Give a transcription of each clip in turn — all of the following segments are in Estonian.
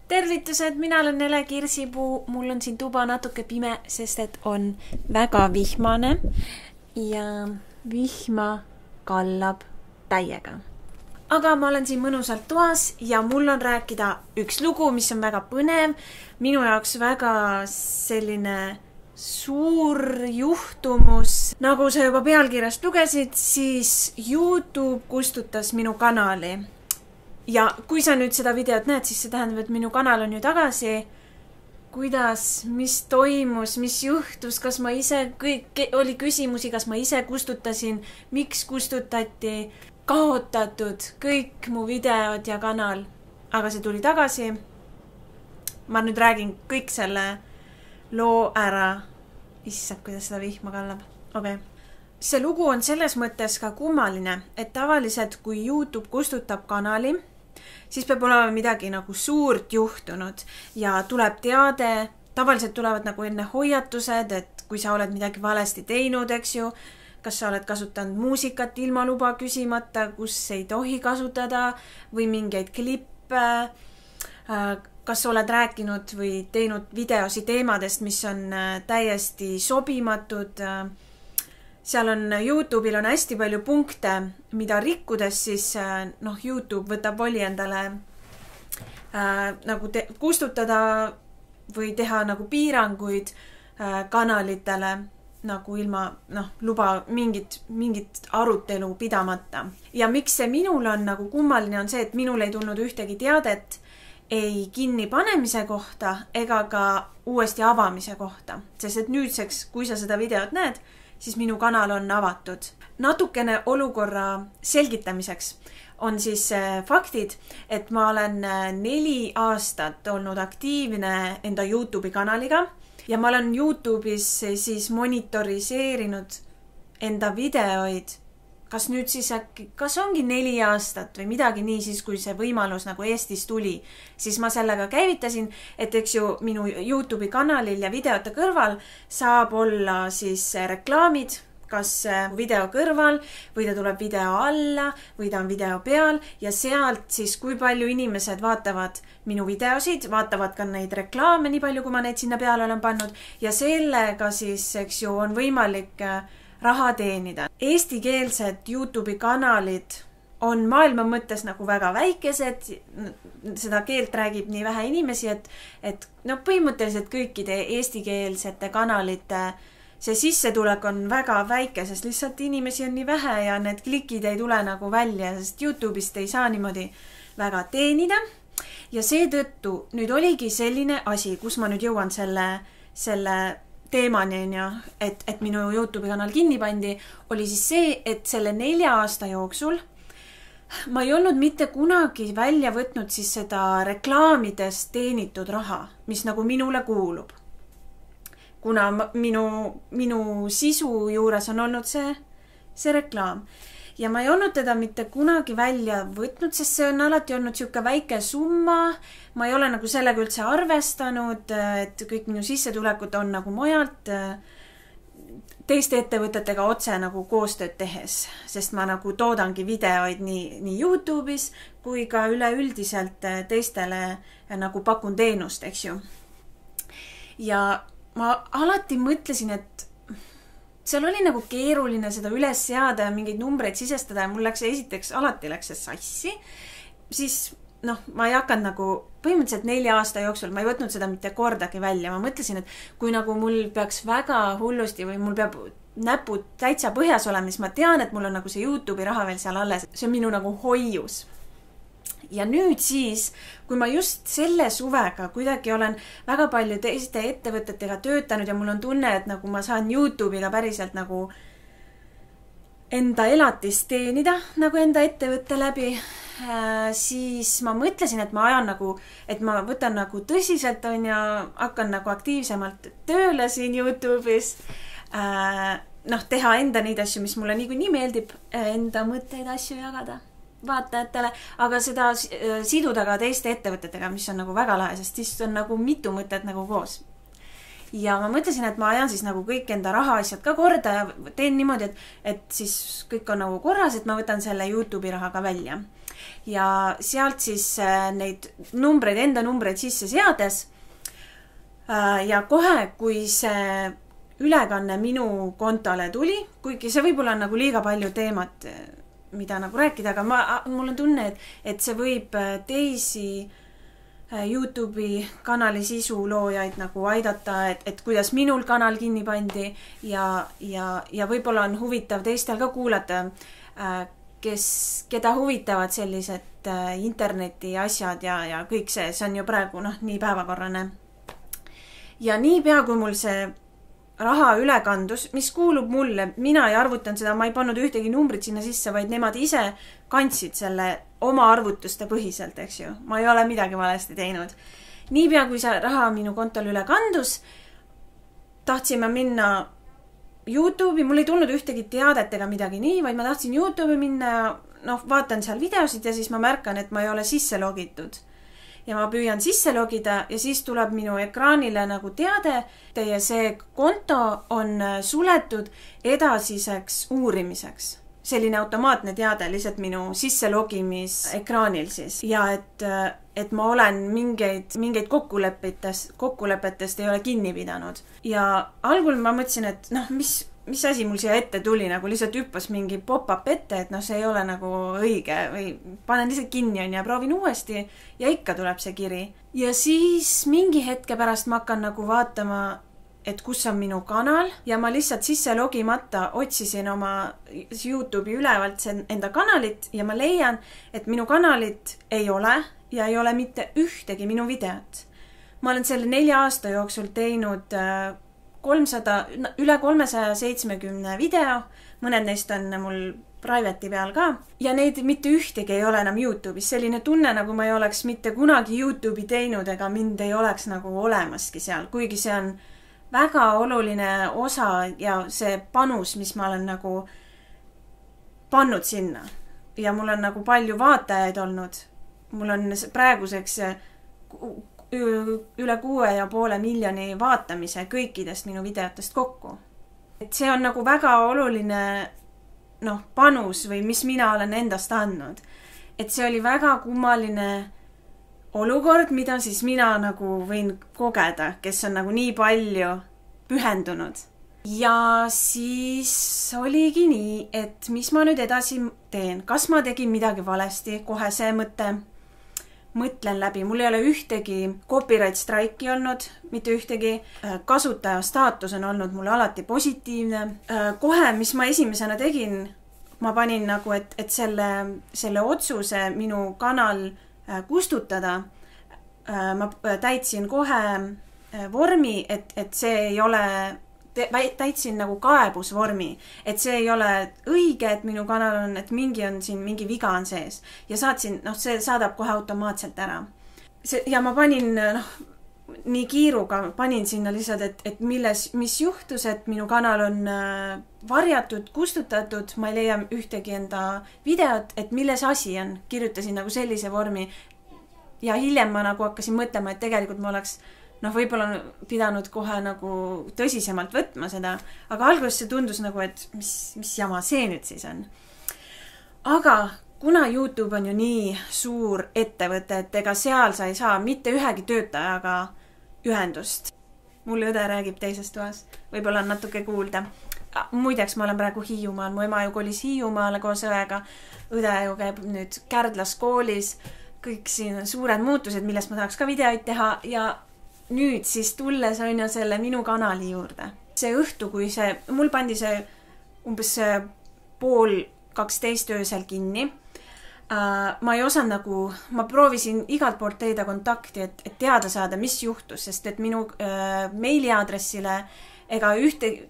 Tervitused, mina olen Nele Kirsipuu, mul on siin tuba natuke pime, sest et on väga vihmane ja vihma kallab täiega. Aga ma olen siin mõnusalt toas ja mul on rääkida üks lugu, mis on väga põnev, minu jaoks väga selline suur juhtumus. Nagu sa juba pealkirjast lugesid, siis YouTube kustutas minu kanali. Ja kui sa nüüd seda videot näed, siis see tähendab, et minu kanal on ju tagasi. Kuidas, mis toimus, mis juhtus, kas ma ise, oli küsimusi, kas ma ise kustutasin, miks kustutati, kaotatud kõik mu videod ja kanal. Aga see tuli tagasi. Ma nüüd räägin kõik selle loo ära. Issab, kuidas seda vihma kallab. Okay. See lugu on selles mõttes ka kummaline, et tavaliselt kui YouTube kustutab kanali, siis peab olema midagi nagu suurt juhtunud ja tuleb teade, tavaliselt tulevad nagu enne hoiatused, et kui sa oled midagi valesti teinud, eks ju, kas sa oled kasutanud muusikat ilma luba küsimata, kus ei tohi kasutada või mingeid klippe, kas oled rääkinud või teinud videosi teemadest, mis on täiesti sobimatud. Seal on YouTube'il on hästi palju punkte, mida rikkudes siis YouTube võtab voli endale nagu kustutada või teha nagu piiranguid kanalitele nagu ilma luba mingit arutelu pidamata. Ja miks see minul on nagu kummaline on see, et minul ei tulnud ühtegi teadet ei kinni panemise kohta ega ka uuesti avamise kohta. Sest et nüüdseks, kui sa seda videot näed, siis minu kanal on avatud. Natukene olukorra selgitamiseks on siis faktid, et ma olen 4 aastat olnud aktiivne enda YouTube'i kanaliga ja ma olen YouTube'is siis monitoriseerinud enda videoid. Kas nüüd siis äkki, kas ongi 4 aastat või midagi nii siis, kui see võimalus nagu Eestis tuli, siis ma sellega käivitasin, et eks ju minu YouTube'i kanalil ja videote kõrval saab olla siis reklaamid, kas video kõrval või ta tuleb video alla või ta on video peal ja sealt siis kui palju inimesed vaatavad minu videosid, vaatavad ka neid reklaame nii palju, kui ma neid sinna peale olen pannud ja sellega siis, eks ju, on võimalik raha teenida. Eestikeelsed YouTube'i kanalid on maailma mõttes nagu väga väikesed, seda keelt räägib nii vähe inimesi, et põhimõtteliselt kõikide eestikeelsete kanalite see sissetulek on väga väike, sest lihtsalt inimesi on nii vähe ja need klikid ei tule nagu välja, sest YouTube'ist ei saa niimoodi väga teenida. Ja seetõttu nüüd oligi selline asi, kus ma nüüd jõuan selle teemani, et minu YouTube'i kanal kinni pandi, oli siis see, et selle 4 aasta jooksul ma ei olnud mitte kunagi välja võtnud siis seda reklaamidest teenitud raha, mis nagu minule kuulub. Kuna minu sisu juures on olnud see reklaam. Ja ma ei olnud teda mitte kunagi välja võtnud, sest see on alati olnud siuke väike summa. Ma ei ole nagu sellega üldse arvestanud, et kõik minu sissetulekut on nagu mujalt teiste ettevõtetega otse nagu koostööd tehes, sest ma nagu toodangi videoid nii YouTube'is kui ka üleüldiselt teistele nagu pakun teenust, eks ju. Ja ma alati mõtlesin, et seal oli nagu keeruline seda üles seada ja mingeid numbreid sisestada ja mul alati läks see sassi. Siis ma ei hakanud nagu põhimõtteliselt 4 aasta jooksul, ma ei võtnud seda mitte kordagi välja. Ma mõtlesin, et kui nagu mul peaks väga hullusti või mul peab näpud täitsa põhjas olema, siis ma tean, et mul on nagu see YouTube'i raha veel seal alles. See on minu nagu hoius. Ja nüüd siis, kui ma just selle suvega kuidagi olen väga palju teiste ettevõtetega töötanud ja mul on tunne, et nagu ma saan YouTube'iga päriselt nagu enda elatist teenida nagu enda ettevõtte läbi, siis ma mõtlesin, et ma ajan nagu, et ma võtan nagu tõsiselt ja hakkan nagu aktiivsemalt tööle siin YouTube'is, teha enda neid asju, mis mulle niikuinii meeldib, enda mõtteid asju jagada vaatajatele, aga seda siduda ka teiste ettevõtetega, mis on nagu väga lahe, sest siis on nagu mitu mõtet nagu koos. Ja ma mõtlesin, et ma ajan siis nagu kõik enda raha asjad ka korda ja teen niimoodi, et siis kõik on nagu korras, et ma võtan selle YouTube'i raha ka välja. ja sealt siis neid numbreid, enda numbreid sisse seades ja kohe, kui see ülekanne minu kontole tuli, kuigi see võib-olla on nagu liiga palju teemat, mida nagu rääkida, aga mul on tunne, et see võib teisi YouTube'i kanali sisu loojaid nagu aidata, et kuidas minul kanal kinni pandi ja võib-olla on huvitav teistel ka kuulata, keda huvitavad sellised interneti asjad ja kõik see on ju praegu nii päevakorrane. Ja niipea, kui mul see raha ülekandus, mis kuulub mulle, mina ei arvutanud seda, ma ei pannud ühtegi numbrit sinna sisse, vaid nemad ise kandsid selle oma arvutuste põhiselt, eks ju. Ma ei ole midagi valesti teinud. Niipea, kui see raha minu kontol üle kandus, tahtsime minna YouTube'i, mul ei tulnud ühtegi teadet ega midagi nii, vaid ma tahtsin YouTube'i minna ja vaatan seal videosid ja siis ma märkan, et ma ei ole sisse logitud. Ja ma püüan sisse logida ja siis tuleb minu ekraanile nagu teade, teie see konto on suletud edasiseks uurimiseks. Selline automaatne teade lihtsalt minu sisse logimis ekraanil siis. Ja et ma olen mingeid kokkulepetest ei ole kinni pidanud. Ja algul ma mõtlesin, et mis asi mul siia ette tuli, nagu lihtsalt hüppas mingi pop-up ette, et see ei ole nagu õige või panen lihtsalt kinni ja proovin uuesti ja ikka tuleb see kiri. Ja siis mingi hetke pärast ma hakkan nagu vaatama, et kus on minu kanal ja ma lihtsalt sisse logimata otsisin oma YouTube'i ülevalt enda kanalit ja ma leian, et minu kanalit ei ole ja ei ole mitte ühtegi minu videot. Ma olen selle 4 aasta jooksul teinud üle 370 video, mõned neist on mul private'i peal ka ja neid mitte ühtegi ei ole enam YouTube'is. Selline tunne, nagu ma ei oleks mitte kunagi YouTube'i teinud ega mind ei oleks nagu olemaski seal, kuigi see on väga oluline osa ja see panus, mis ma olen nagu pannud sinna ja mul on nagu palju vaatajaid olnud. Mul on praeguseks üle 6,5 miljoni vaatamise kõikidest minu videotest kokku. Et see on nagu väga oluline panus või mis mina olen endast andnud. Et see oli väga kummaline olukord, mida siis mina nagu võin kogeda, kes on nagu nii palju pühendunud. Ja siis oligi nii, et mis ma nüüd edasi teen. Kas ma tegin midagi valesti, kohe see mõtlen läbi. Mul ei ole ühtegi copyright strike'i olnud, mitte ühtegi. Kasutaja staatus on olnud mulle alati positiivne. Kohe, mis ma esimesena tegin, ma panin nagu, et selle otsuse minu kanal kustutada. Ma täitsin kohe vormi, et see ei ole, täitsin nagu kaebusvormi, et see ei ole õige, et minu kanal on, et mingi viga on sees. Ja saatsin, see saadab kohe automaatselt ära. Ja ma panin, nii kiiruga panin sinna lihtsalt, et mis juhtus, et minu kanal on varjatud, kustutatud, ma ei leia ühtegi enda videot, et milles asi on. Kirjutasin nagu sellise vormi. Ja hiljem ma nagu hakkasin mõtlema, et tegelikult ma oleks võib-olla pidanud kohe nagu tõsisemalt võtma seda, aga alguses see tundus nagu, et mis jama see nüüd siis on. Aga kuna YouTube on ju nii suur ettevõte, et ega seal sa ei saa mitte ühegi töötajaga ühendust. Mul õde räägib teises toas, võib-olla on natuke kuulda. Muideks ma olen praegu Hiiumaal, mu ema ju kolis Hiiumaale koos õega, õde ju käib nüüd Kärdlas koolis, kõik siin suured muutused, millest ma tahaks ka videoid teha ja nüüd siis tulles on ju selle minu kanali juurde. See õhtu, kui mul pandi see umbes 11:30 öösel kinni. Ma ei osanud nagu, ma proovisin igalt poolt leida kontakti, et teada saada, mis juhtus, sest et minu meiliaadressile ega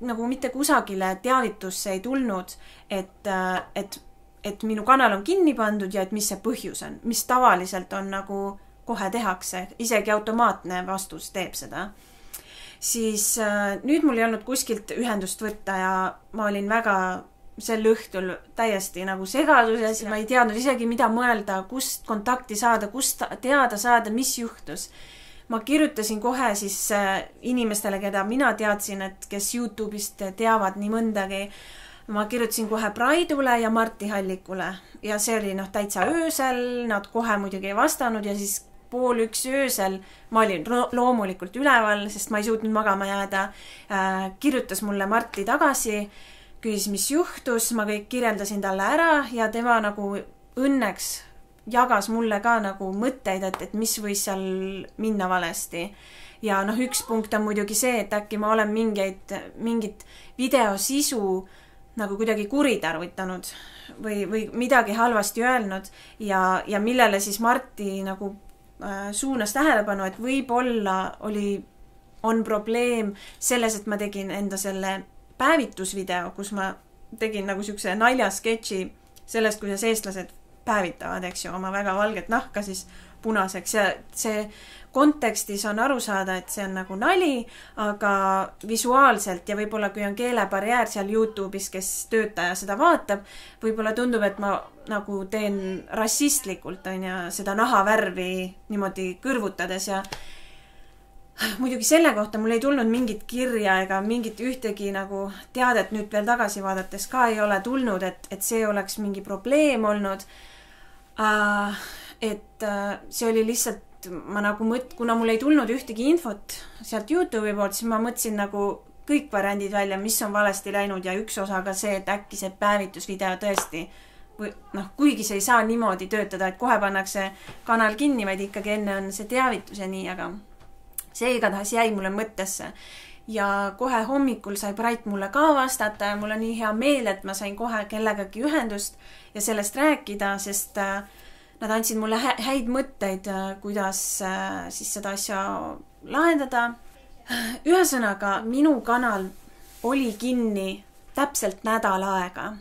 nagu mitte kusagile teavitusse ei tulnud, et minu kanal on kinni pandud ja et mis see põhjus on, mis tavaliselt on nagu kohe tehakse, isegi automaatne vastus teeb seda. Siis nüüd mul ei olnud kuskilt ühendust võtta ja ma olin väga sel õhtul täiesti nagu segaduses. Ma ei teadnud isegi mida mõelda, kust kontakti saada, kust teada saada, mis juhtus. Ma kirjutasin kohe siis inimestele, keda mina teadsin, et kes YouTube'ist teavad nii mõndagi. ma kirjutasin kohe Praidule ja Martti Hallikule ja see oli täitsa öösel, nad kohe muidugi ei vastanud ja siis 12:30 öösel ma olin loomulikult üleval, sest ma ei suutnud magama jääda. Kirjutas mulle Martti tagasi, küsis, mis juhtus, ma kõik kirjeldasin talle ära ja tema nagu õnneks jagas mulle ka nagu mõtteid, et mis võis seal minna valesti. Ja üks punkt on muidugi see, et äkki ma olen mingit videosisu nagu kuidagi kuritarvitanud või midagi halvasti öelnud ja millele siis Martti nagu suunas tähelepanu, et võib-olla on probleem selles, et ma tegin enda selle päevitusvideo, kus ma tegin nagu siukse naljasketši sellest, kuidas eestlased päevitavad, eks ju, oma väga valget nahka siis punaseks ja see kontekstis on aru saada, et see on nagu nali, aga visuaalselt ja võib-olla kui on keelebarjäär seal YouTube'is, kes töötaja seda vaatab, võib-olla tundub, et ma nagu teen rassistlikult on ja seda nahavärvi niimoodi kõrvutades ja muidugi selle kohta mul ei tulnud mingit kirja ega mingit ühtegi nagu teadet nüüd veel tagasi vaadates ka ei ole tulnud, et see oleks mingi probleem olnud. Et see oli lihtsalt, ma nagu kuna mul ei tulnud ühtegi infot sealt YouTube'i poolt, siis ma mõtlesin nagu kõik variandid välja, mis on valesti läinud ja üks osa ka see, et äkki see päevitusvideo tõesti või kuigi see ei saa niimoodi töötada, et kohe pannakse kanal kinni, vaid ikkagi enne on see teavitus ja nii, aga see igatahes jäi mulle mõttesse. Ja kohe hommikul sai Brait mulle ka vastata ja mul on nii hea meel, et ma sain kohe kellegagi ühendust ja sellest rääkida, sest nad andsid mulle häid mõtteid, kuidas siis seda asja lahendada. Ühesõnaga, minu kanal oli kinni täpselt nädal aega.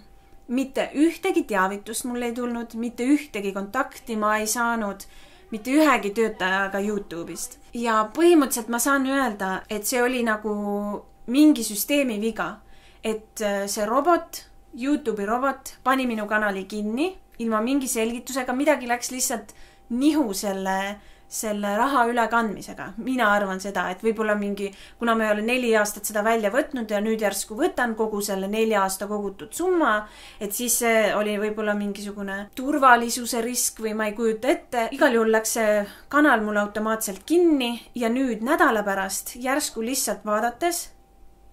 Mitte ühtegi teavitust mul ei tulnud, mitte ühtegi kontakti ma ei saanud, mitte ühegi töötajaga YouTube'ist. Ja põhimõtteliselt ma saan öelda, et see oli nagu mingi süsteemi viga. Et see robot, YouTube'i robot, pani minu kanali kinni, ilma mingi selgitusega, midagi läks lihtsalt nihu selle raha ülekandmisega. Mina arvan seda, et võib-olla kuna ma ei ole 4 aastat seda välja võtnud ja nüüd järsku võtan kogu selle 4 aasta kogutud summa, et siis see oli võib-olla mingisugune turvalisuse risk või ma ei kujuta ette. Igal juhul läks see kanal mul automaatselt kinni ja nüüd nädala pärast järsku lihtsalt vaadates,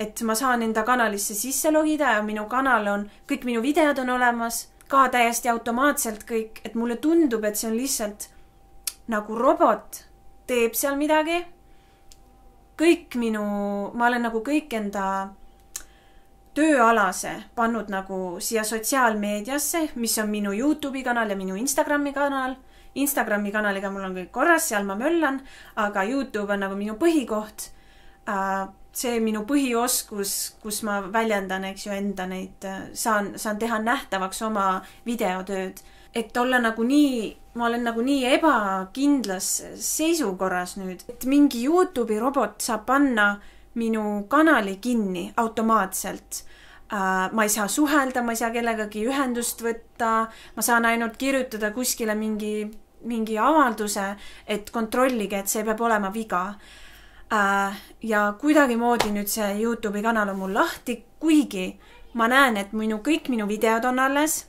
et ma saan enda kanalisse sisse logida ja minu kanal kõik minu videod on olemas, ka täiesti automaatselt kõik, et mulle tundub, et see on lihtsalt nagu robot teeb seal midagi. Ma olen nagu kõik enda tööalase pannud nagu siia sotsiaalmeediasse, mis on minu YouTube'i kanal ja minu Instagrami kanal. Instagrami kanaliga mul on kõik korras, seal ma möllan, aga YouTube on nagu minu põhikoht. See minu põhioskus, kus ma väljendan, eks ju, enda neid, saan teha nähtavaks oma videotööd. Et olla ma olen nagu nii ebakindlas seisukorras nüüd, et mingi YouTube'i robot saab panna minu kanali kinni automaatselt. Ma ei saa suhelda, ma ei saa kellegagi ühendust võtta, ma saan ainult kirjutada kuskile mingi avalduse, et kontrollige, et see peab olema viga. Ja kuidagimoodi nüüd see YouTube'i kanal on mul lahti, kuigi ma näen, et kõik minu videod on alles.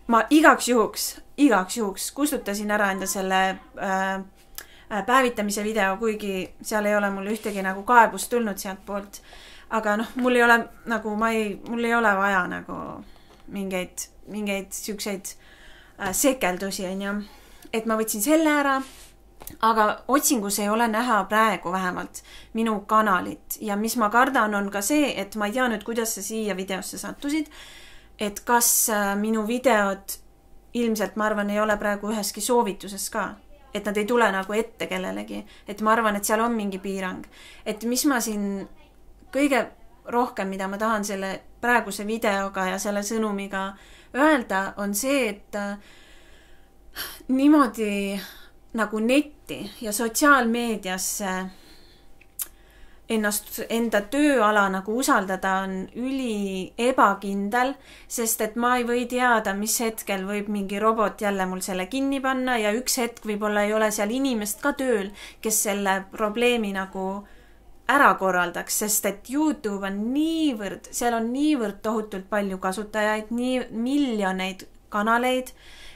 Ma igaks juhuks kustutasin ära enda selle päevitamise video, kuigi seal ei ole mul ühtegi nagu kaebust tulnud sealt poolt. Aga mul ei ole vaja nagu mingeid siukseid sekeldusi, et ma võtsin selle ära. Aga otsingus ei ole näha praegu vähemalt minu kanalit ja mis ma kardan on ka see, et ma ei tea nüüd, kuidas sa siia videosse sattusid, et kas minu videod ilmselt, ma arvan, ei ole praegu üheski soovituses ka, et nad ei tule nagu ette kellelegi, et ma arvan, et seal on mingi piirang, et mis ma siin kõige rohkem, mida ma tahan selle praeguse videoga ja selle sõnumiga öelda, on see, et niimoodi nagu netti ja sotsiaalmeediasse enda tööala nagu usaldada on üli ebakindel, sest et ma ei või teada, mis hetkel võib mingi robot jälle mul selle kinni panna ja üks hetk võib-olla ei ole seal inimest ka tööl, kes selle probleemi nagu ära korraldaks, sest et YouTube on niivõrd, seal on niivõrd tohutult palju kasutajaid, nii miljoneid kanaleid,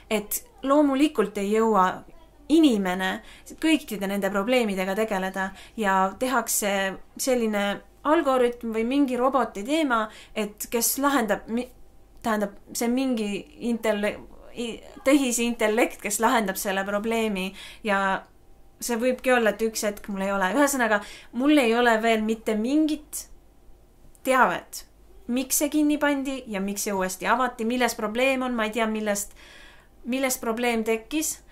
et loomulikult ei jõua inimene kõikide nende probleemidega tegeleda ja tehakse selline algoritm või mingi roboti teema, et kes lahendab, tähendab, see on mingi tehisintellekt, kes lahendab selle probleemi ja see võibki olla, et üks hetk mul ei ole. Ühesõnaga, mul ei ole veel mitte mingit teavet, miks see kinni pandi ja miks see uuesti avati, milles probleem on, ma ei tea, millest probleem tekkis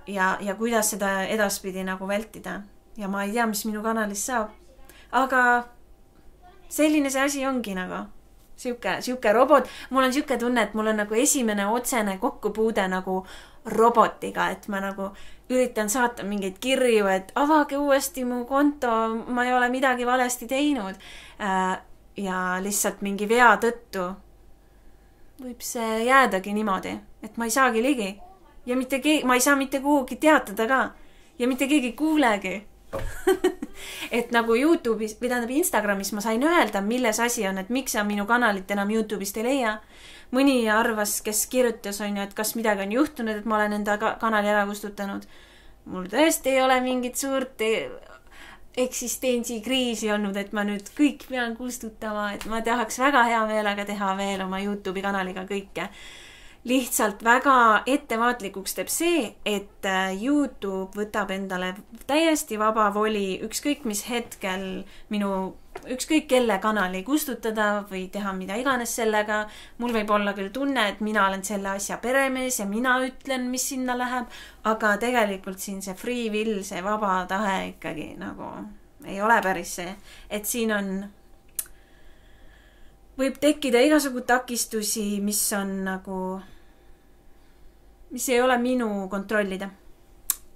ja kuidas seda edaspidi nagu vältida. Ja ma ei tea, mis minu kanalis saab. Aga selline see asi ongi nagu. Siuke robot. Mul on siuke tunne, et mul on nagu esimene otsene kokkupuude nagu robotiga, et ma nagu üritan saata mingeid kirju, et avage uuesti mu konto, ma ei ole midagi valesti teinud. Ja lihtsalt mingi vea tõttu võib see jäädagi niimoodi, et ma ei saagi ligi. Ja ma ei saa mitte kuhugi teatada ka. Ja mitte keegi kuulegi. Et nagu YouTube'is, või tähendab Instagramis ma sain öelda, milles asi on, et miks sa minu kanalit enam YouTube'ist ei leia. Mõni arvas, kes kirjutas on ju, et kas midagi on juhtunud, et ma olen enda kanali ära kustutanud. Mul tõesti ei ole mingit suurt eksistentsikriisi olnud, et ma nüüd kõik pean kustutama, et ma tahaks väga hea meelega teha veel oma YouTube'i kanaliga kõike. Lihtsalt väga ettevaatlikuks teeb see, et YouTube võtab endale täiesti vaba voli ükskõik mis hetkel ükskõik kelle kanali kustutada või teha mida iganes sellega. Mul võib olla küll tunne, et mina olen selle asja peremees ja mina ütlen, mis sinna läheb, aga tegelikult siin see free will, see vaba tahe ikkagi nagu ei ole päris see, et siin võib tekkida igasugu takistusi, mis ei ole minu kontrollida.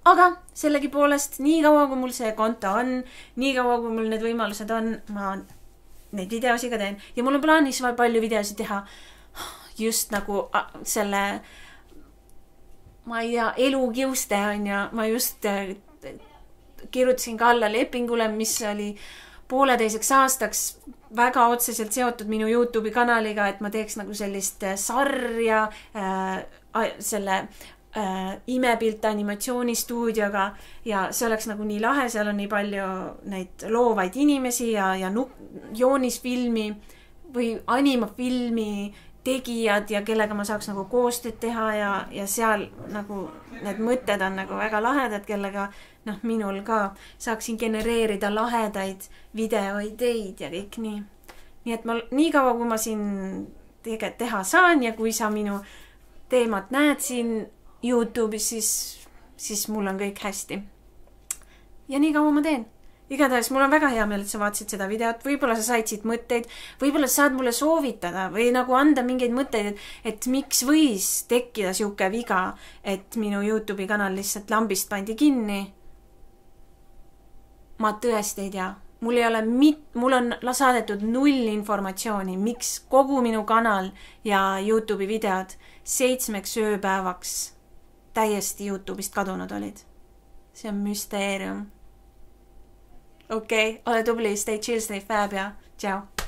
Aga sellegipoolest, nii kaua kui mul see konto on, nii kaua kui mul need võimalused on, ma neid videosi ka teen. Ja mul on plaanis palju videosi teha just nagu selle, ma ei tea, elukiuste on ja ma just kirjutasin ka alla lepingule, mis oli 1,5 aastaks väga otseselt seotud minu YouTube'i kanaliga, et ma teeks nagu sellist sarja selle imepilt animatsioonistuudioga ja see oleks nagu nii lahe, seal on nii palju neid loovaid inimesi ja joonisfilmi või animafilmi tegijad ja kellega ma saaks nagu koostööd teha ja seal nagu need mõtted on nagu väga lahedad, kellega minul ka saaksin genereerida lahedaid videoideid ja kõik nii. Nii et nii kaua, kui ma siin teha saan ja kui sa minu teemat näed siin YouTube'is, siis mul on kõik hästi. Ja nii kaua ma teen. Igatahes mul on väga hea meel, et sa vaatasid seda videot. Võib-olla sa said siit mõtteid, võib-olla saad mulle soovitada või nagu anda mingeid mõtteid, et miks võis tekkida siuke viga, et minu YouTube'i kanal lihtsalt lambist pandi kinni. Ma tõesti ei tea. Mul on saadetud 0 informatsiooni, miks kogu minu kanal ja YouTube'i videod 7 ööpäevaks täiesti YouTube'ist kadunud olid. See on müsteerium. Okei, ole tubli, stay chill, stay fab ja tšau.